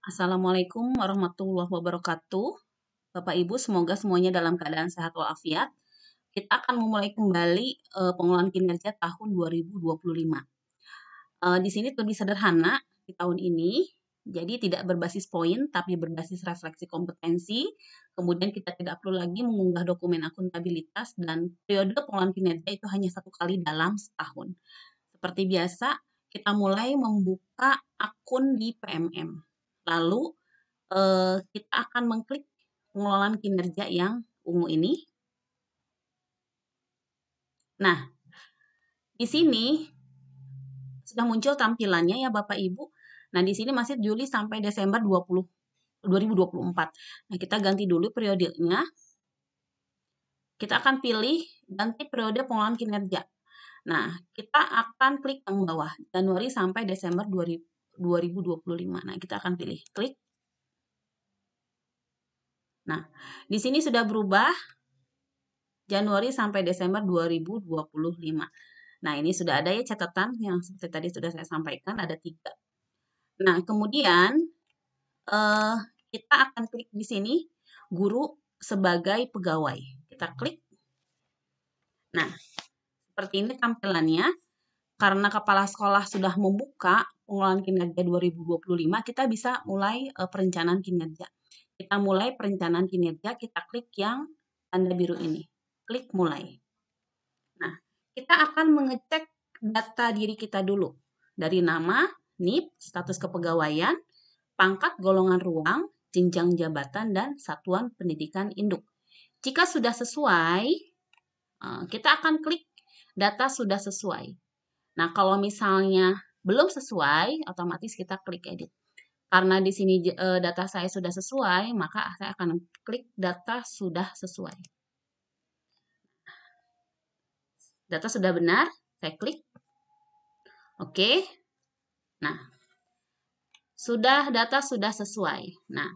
Assalamualaikum warahmatullahi wabarakatuh. Bapak Ibu, semoga semuanya dalam keadaan sehat walafiat. Kita akan memulai kembali pengelolaan kinerja tahun 2025. Di sini lebih sederhana di tahun ini, jadi tidak berbasis poin, tapi berbasis refleksi kompetensi. Kemudian kita tidak perlu lagi mengunggah dokumen akuntabilitas dan periode pengelolaan kinerja itu hanya 1 kali dalam setahun. Seperti biasa, kita mulai membuka akun di PMM. Lalu kita akan mengklik pengelolaan kinerja yang ungu ini. Nah, di sini sudah muncul tampilannya ya Bapak Ibu. Nah, di sini masih Juli sampai Desember 2024. Nah, kita ganti dulu periodenya. Kita akan pilih ganti periode pengelolaan kinerja. Nah, kita akan klik yang bawah, Januari sampai Desember 2025. Nah, kita akan pilih klik. Nah, di sini sudah berubah Januari sampai Desember 2025. Nah, ini sudah ada ya catatan yang seperti tadi sudah saya sampaikan, ada 3. Nah, kemudian kita akan klik di sini, guru sebagai pegawai. Kita klik. Nah, seperti ini tampilannya. Karena kepala sekolah sudah membuka pengelolaan kinerja 2025, kita bisa mulai perencanaan kinerja. Kita mulai perencanaan kinerja, kita klik yang tanda biru ini. Klik mulai. Nah, kita akan mengecek data diri kita dulu. Dari nama, NIP, status kepegawaian, pangkat golongan ruang, jenjang jabatan, dan satuan pendidikan induk. Jika sudah sesuai, kita akan klik data sudah sesuai. Nah, kalau misalnya belum sesuai, otomatis kita klik edit. Karena di sini data saya sudah sesuai, maka saya akan klik data sudah sesuai. Data sudah benar, saya klik. Oke. Nah, data sudah sesuai. Nah,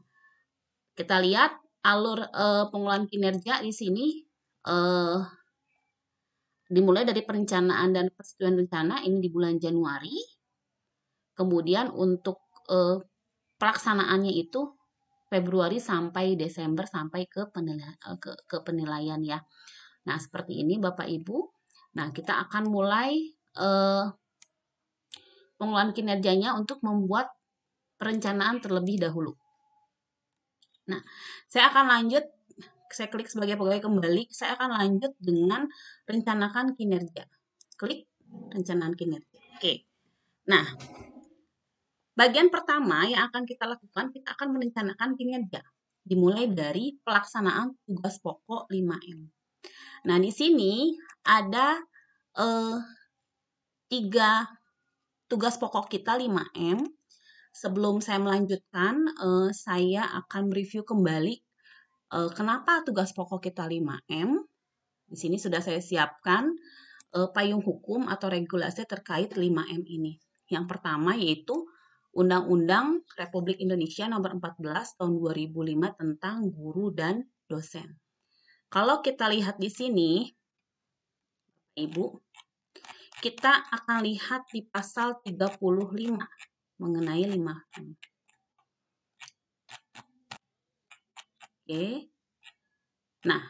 kita lihat alur pengelolaan kinerja di sini dimulai dari perencanaan dan persetujuan rencana ini di bulan Januari. Kemudian untuk pelaksanaannya itu Februari sampai Desember sampai ke penilaian ya. Nah, seperti ini Bapak Ibu. Nah, kita akan mulai pengelolaan kinerjanya untuk membuat perencanaan terlebih dahulu. Nah, saya akan lanjut, saya klik sebagai pegawai kembali, saya akan lanjut dengan rencanakan kinerja. Klik rencanakan kinerja. Oke. Nah, bagian pertama yang akan kita lakukan, kita akan merencanakan kinerja. Dimulai dari pelaksanaan tugas pokok 5M. Nah, di sini ada 3 tugas pokok kita 5M. Sebelum saya melanjutkan, saya akan mereview kembali kenapa tugas pokok kita 5M. Di sini sudah saya siapkan payung hukum atau regulasi terkait 5M ini. Yang pertama yaitu Undang-Undang Republik Indonesia Nomor 14 Tahun 2005 tentang guru dan dosen. Kalau kita lihat di sini, Ibu, kita akan lihat di pasal 35 mengenai 5M. Oke. Nah,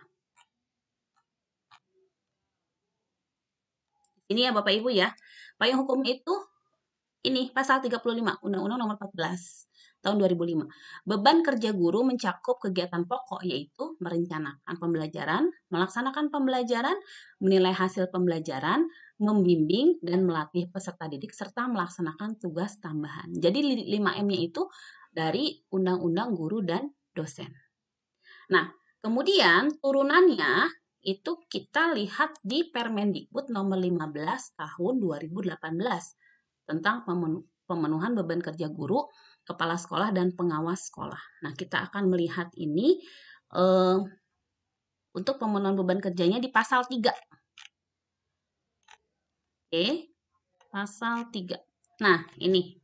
ini ya Bapak Ibu ya. Payung hukum itu ini pasal 35 Undang-Undang Nomor 14 tahun 2005. Beban kerja guru mencakup kegiatan pokok yaitu merencanakan pembelajaran, melaksanakan pembelajaran, menilai hasil pembelajaran, membimbing dan melatih peserta didik serta melaksanakan tugas tambahan. Jadi 5M-nya itu dari Undang-Undang Guru dan Dosen. Nah, kemudian turunannya itu kita lihat di Permendikbud nomor 15 tahun 2018 tentang pemenuhan beban kerja guru, kepala sekolah, dan pengawas sekolah. Nah, kita akan melihat ini untuk pemenuhan beban kerjanya di pasal 3. Oke, pasal 3. Nah, ini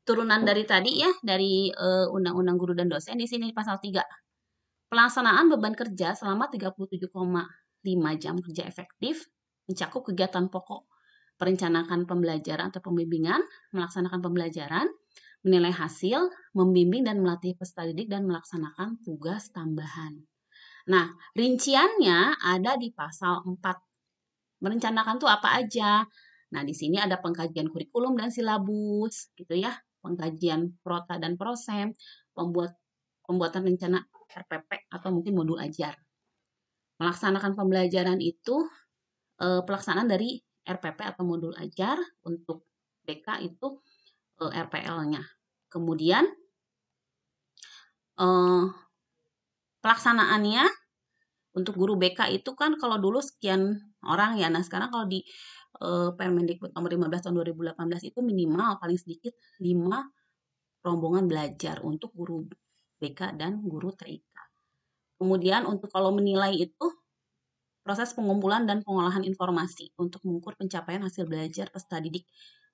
turunan dari tadi ya, dari Undang-Undang Guru dan Dosen di sini pasal 3. Pelaksanaan beban kerja selama 37,5 jam kerja efektif mencakup kegiatan pokok, perencanaan pembelajaran atau pembimbingan, melaksanakan pembelajaran, menilai hasil, membimbing dan melatih peserta didik dan melaksanakan tugas tambahan. Nah, rinciannya ada di pasal 4. Merencanakan tuh apa aja? Nah, di sini ada pengkajian kurikulum dan silabus, gitu ya. Pengkajian prota dan prosem, pembuatan rencana RPP atau mungkin modul ajar. Melaksanakan pembelajaran itu pelaksanaan dari RPP atau modul ajar, untuk BK itu RPL-nya. Kemudian pelaksanaannya untuk guru BK itu kan kalau dulu sekian orang ya. Nah, sekarang kalau di Permendikbud nomor 15 tahun 2018 itu minimal paling sedikit 5 rombongan belajar untuk guru BK dan guru TIK. Kemudian untuk kalau menilai itu proses pengumpulan dan pengolahan informasi untuk mengukur pencapaian hasil belajar peserta didik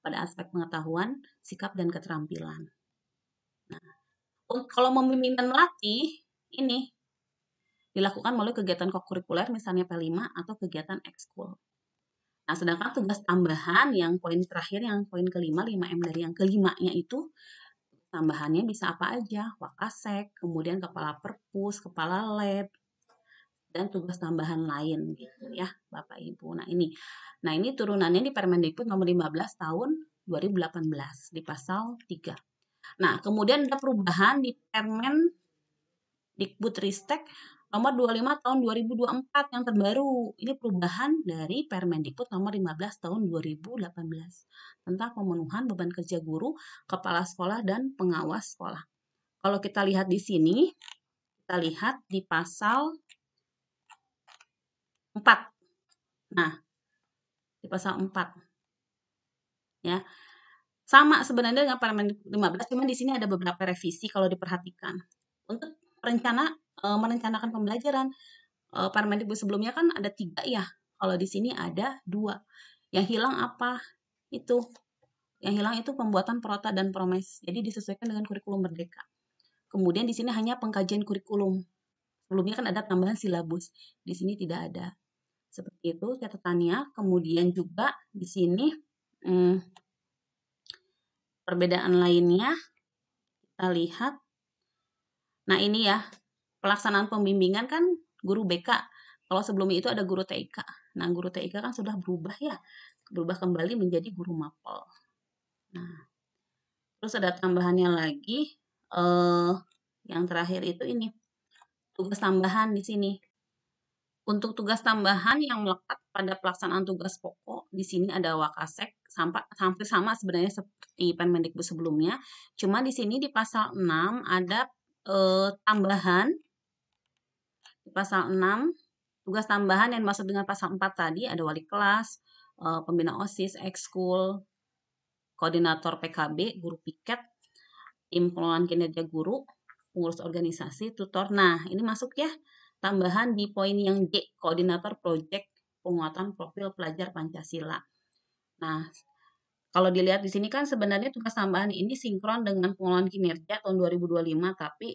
pada aspek pengetahuan, sikap, dan keterampilan. Nah, kalau membimbing dan melatih, ini dilakukan melalui kegiatan kokurikuler, misalnya P5 atau kegiatan ekskul. Nah, sedangkan tugas tambahan yang poin terakhir, yang poin kelima, 5M dari yang kelimanya itu, tambahannya bisa apa aja, Wakasek, kemudian kepala perpus, kepala lab, dan tugas tambahan lain gitu ya, Bapak Ibu. Nah, ini turunannya di Permendikbud nomor 15 tahun 2018 di pasal 3. Nah, kemudian ada perubahan di Permendikbudristek nomor 25 tahun 2024 yang terbaru. Ini perubahan dari Permendikbud nomor 15 tahun 2018 tentang pemenuhan beban kerja guru, kepala sekolah, dan pengawas sekolah. Kalau kita lihat di sini, kita lihat di pasal 4. Nah, di pasal 4. Ya. Sama sebenarnya dengan Permendikbud 15, cuma di sini ada beberapa revisi kalau diperhatikan. Untuk merencanakan pembelajaran, Permendikbud sebelumnya kan ada 3 ya. Kalau di sini ada 2. Yang hilang apa? Yang hilang itu pembuatan prota dan promes. Jadi disesuaikan dengan kurikulum merdeka. Kemudian di sini hanya pengkajian kurikulum. Sebelumnya kan ada tambahan silabus. Di sini tidak ada. Seperti itu catatannya. Kemudian juga di sini perbedaan lainnya kita lihat. Nah, ini ya, pelaksanaan pembimbingan kan guru BK. Kalau sebelumnya itu ada guru TIK. Nah, guru TIK kan sudah berubah ya. Berubah kembali menjadi guru mapel. Nah, terus ada tambahannya lagi. Yang terakhir itu ini. Tugas tambahan di sini. Untuk tugas tambahan yang melekat pada pelaksanaan tugas pokok, di sini ada Wakasek, hampir sama sebenarnya seperti Permendikbud sebelumnya. Cuma di sini di pasal 6 ada tambahan. Di pasal 6, tugas tambahan yang dimaksud dengan pasal 4 tadi ada wali kelas, pembina OSIS, ekskul, koordinator PKB, guru piket, tim pengelolaan kinerja guru, pengurus organisasi, tutor. Nah, ini masuk ya, tambahan di poin yang J, koordinator proyek penguatan profil pelajar Pancasila. Nah, kalau dilihat di sini kan sebenarnya tugas tambahan ini sinkron dengan pengelolaan kinerja tahun 2025, tapi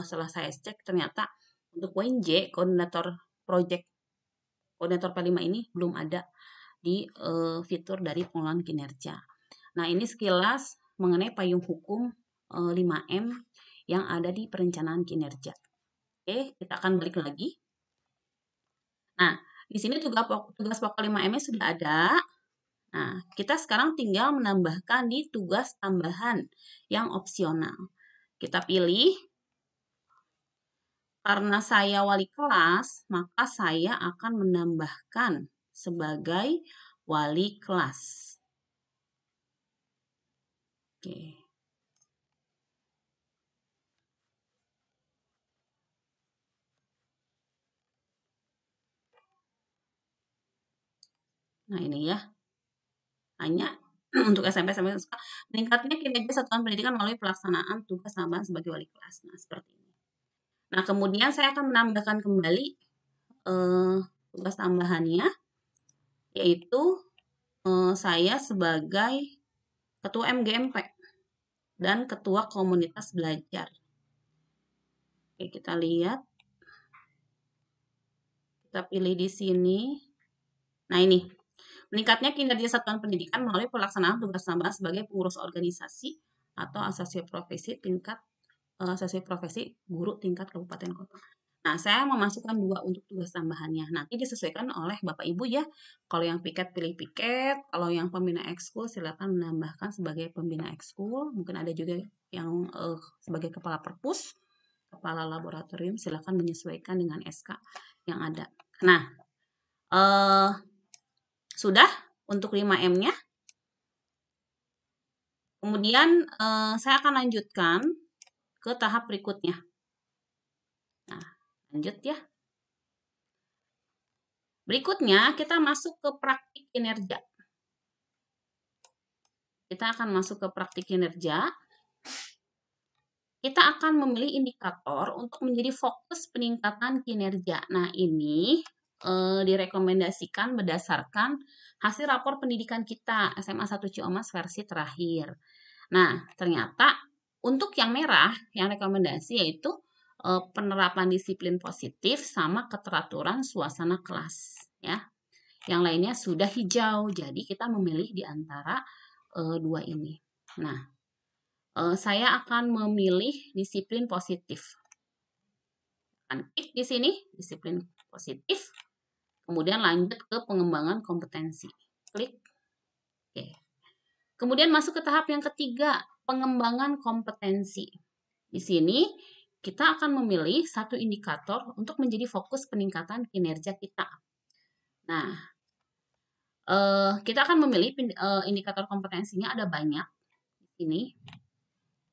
setelah saya cek ternyata untuk poin J, koordinator proyek, koordinator P5 ini belum ada di fitur dari pengelolaan kinerja. Nah, ini sekilas mengenai payung hukum 5M yang ada di perencanaan kinerja. Oke, kita akan balik lagi. Nah, di sini tugas pokok 5M-nya sudah ada. Nah, kita sekarang tinggal menambahkan di tugas tambahan yang opsional. Kita pilih, karena saya wali kelas, maka saya akan menambahkan sebagai wali kelas. Oke. Nah, ini ya. Hanya untuk SMP sampai SMA, meningkatnya kinerja satuan pendidikan melalui pelaksanaan tugas tambahan sebagai wali kelas. Nah, seperti ini. Nah, kemudian saya akan menambahkan kembali tugas tambahannya, yaitu saya sebagai ketua MGMP dan ketua komunitas belajar. Oke, kita lihat. Kita pilih di sini. Nah, ini. Meningkatnya kinerja satuan pendidikan melalui pelaksanaan tugas tambahan sebagai pengurus organisasi atau asosiasi profesi guru tingkat kabupaten kota. Nah, saya memasukkan 2 untuk tugas tambahannya. Nanti disesuaikan oleh Bapak Ibu ya. Kalau yang piket pilih piket, kalau yang pembina ekskul silakan menambahkan sebagai pembina ekskul. Mungkin ada juga yang sebagai kepala perpus, kepala laboratorium, silakan menyesuaikan dengan SK yang ada. Nah, sudah untuk 5M-nya. Kemudian saya akan lanjutkan ke tahap berikutnya. Nah, lanjut ya. Berikutnya kita masuk ke praktik kinerja. Kita akan masuk ke praktik kinerja. Kita akan memilih indikator untuk menjadi fokus peningkatan kinerja. Nah, ini direkomendasikan berdasarkan hasil rapor pendidikan kita SMA 1 Ciamas versi terakhir. Nah, ternyata untuk yang merah, yang rekomendasi yaitu penerapan disiplin positif sama keteraturan suasana kelas. Ya. Yang lainnya sudah hijau, jadi kita memilih di antara 2 ini. Nah, saya akan memilih disiplin positif. Klik di sini, disiplin positif. Kemudian lanjut ke pengembangan kompetensi. Klik. Oke. Kemudian masuk ke tahap yang ketiga, pengembangan kompetensi. Di sini kita akan memilih satu indikator untuk menjadi fokus peningkatan kinerja kita. Nah, kita akan memilih indikator kompetensinya ada banyak. Ini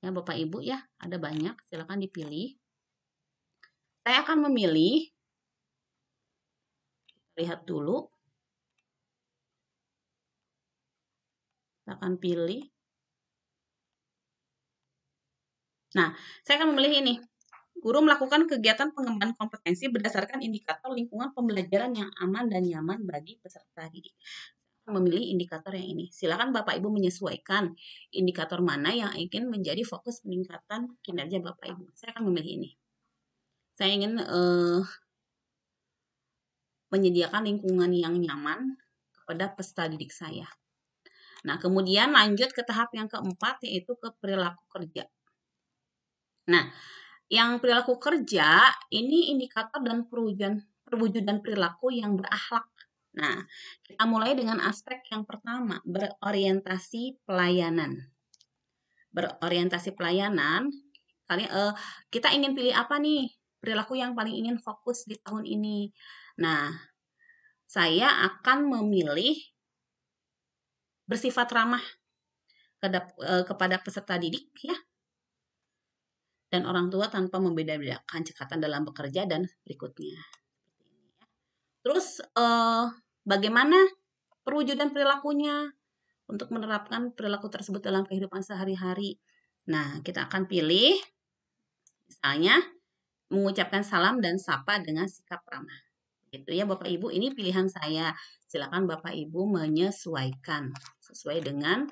ya Bapak Ibu ya, ada banyak, silakan dipilih. Saya akan memilih, lihat dulu. Kita akan pilih. Nah, saya akan memilih ini. Guru melakukan kegiatan pengembangan kompetensi berdasarkan indikator lingkungan pembelajaran yang aman dan nyaman bagi peserta didik. Memilih indikator yang ini. Silakan Bapak Ibu menyesuaikan indikator mana yang ingin menjadi fokus peningkatan kinerja Bapak Ibu. Saya akan memilih ini. Saya ingin menyediakan lingkungan yang nyaman kepada peserta didik saya. Nah, kemudian lanjut ke tahap yang keempat, yaitu ke perilaku kerja. Nah, yang perilaku kerja, ini indikator dan perwujudan perilaku yang berakhlak. Nah, kita mulai dengan aspek yang pertama, berorientasi pelayanan. Berorientasi pelayanan, kita ingin pilih apa nih? Perilaku yang paling ingin fokus di tahun ini. Nah, saya akan memilih bersifat ramah kepada peserta didik ya, dan orang tua tanpa membeda-bedakan cekatan dalam bekerja dan berikutnya. Terus bagaimana perwujudan perilakunya untuk menerapkan perilaku tersebut dalam kehidupan sehari-hari? Nah, kita akan pilih misalnya mengucapkan salam dan sapa dengan sikap ramah. Gitu ya Bapak Ibu, ini pilihan saya. Silakan Bapak Ibu menyesuaikan sesuai dengan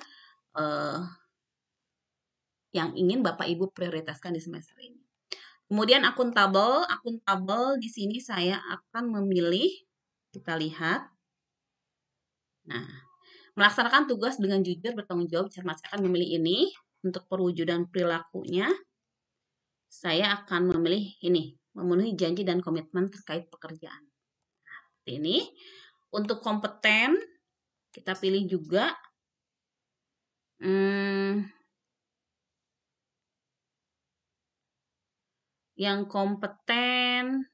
yang ingin Bapak Ibu prioritaskan di semester ini. Kemudian akuntabel di sini saya akan memilih, kita lihat. Nah, melaksanakan tugas dengan jujur, bertanggung jawab, cermat. Saya akan memilih ini. Untuk perwujudan perilakunya, saya akan memilih ini, memenuhi janji dan komitmen terkait pekerjaan. Nah, ini. Untuk kompeten, kita pilih juga yang kompeten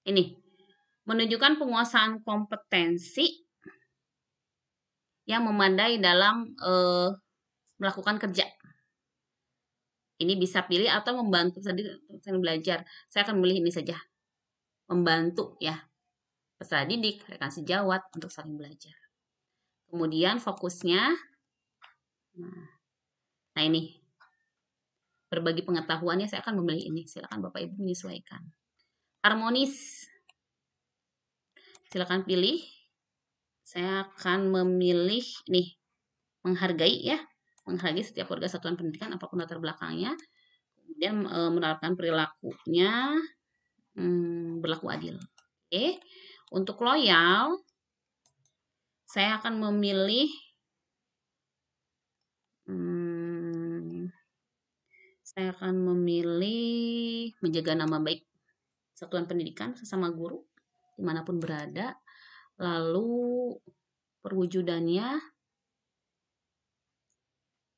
ini, menunjukkan penguasaan kompetensi yang memadai dalam melakukan kerja. Ini bisa pilih atau membantu saling belajar. Saya akan memilih ini saja. Membantu ya. Peserta didik, rekan sejawat untuk saling belajar. Kemudian fokusnya. Nah ini. Berbagi pengetahuannya saya akan memilih ini. Silakan Bapak Ibu menyesuaikan. Harmonis. Silakan pilih. Saya akan memilih nih. Menghargai ya. Menghargai setiap warga satuan pendidikan apapun latar belakangnya. Kemudian menerapkan perilakunya berlaku adil. Oke. Untuk loyal, saya akan memilih Saya akan memilih menjaga nama baik satuan pendidikan sesama guru dimanapun berada. Lalu perwujudannya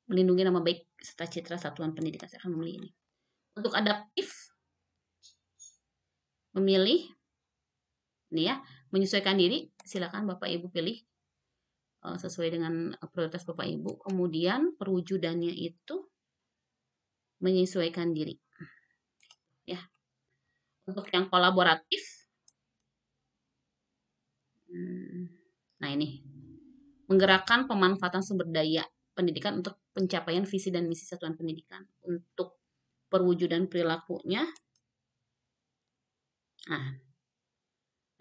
melindungi nama baik serta citra satuan pendidikan. Saya akan memilih ini. Untuk adaptif, memilih ini ya, menyesuaikan diri. Silakan Bapak Ibu pilih sesuai dengan prioritas Bapak Ibu. Kemudian perwujudannya itu menyesuaikan diri. Ya. Untuk yang kolaboratif, nah ini menggerakkan pemanfaatan sumber daya pendidikan untuk pencapaian visi dan misi satuan pendidikan. Untuk perwujudan perilakunya, nah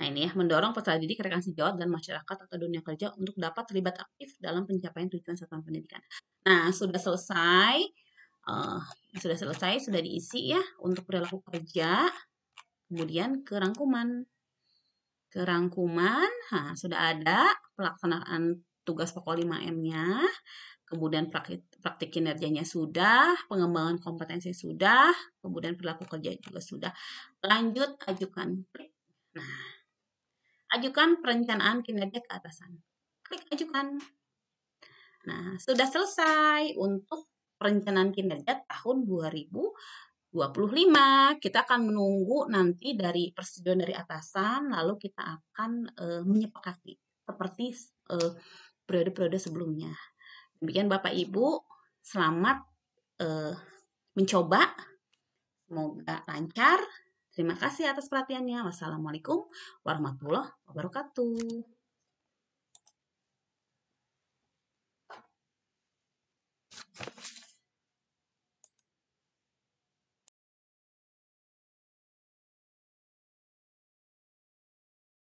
ini ya, mendorong peserta didik, rekan sejawat, dan masyarakat atau dunia kerja untuk dapat terlibat aktif dalam pencapaian tujuan satuan pendidikan. Nah, sudah selesai, sudah diisi ya untuk perilaku kerja. Kemudian kerangkuman, sudah ada pelaksanaan tugas pokok 5M-nya. Kemudian praktik kinerjanya sudah, pengembangan kompetensi sudah, kemudian perilaku kerja juga sudah. Lanjut, ajukan. Nah, ajukan perencanaan kinerja ke atasan. Klik ajukan. Nah, sudah selesai untuk perencanaan kinerja tahun 2025. Kita akan menunggu nanti dari persetujuan dari atasan, lalu kita akan menyepakati seperti periode-periode sebelumnya. Demikian Bapak Ibu, selamat mencoba. Semoga lancar. Terima kasih atas perhatiannya. Wassalamualaikum warahmatullahi wabarakatuh.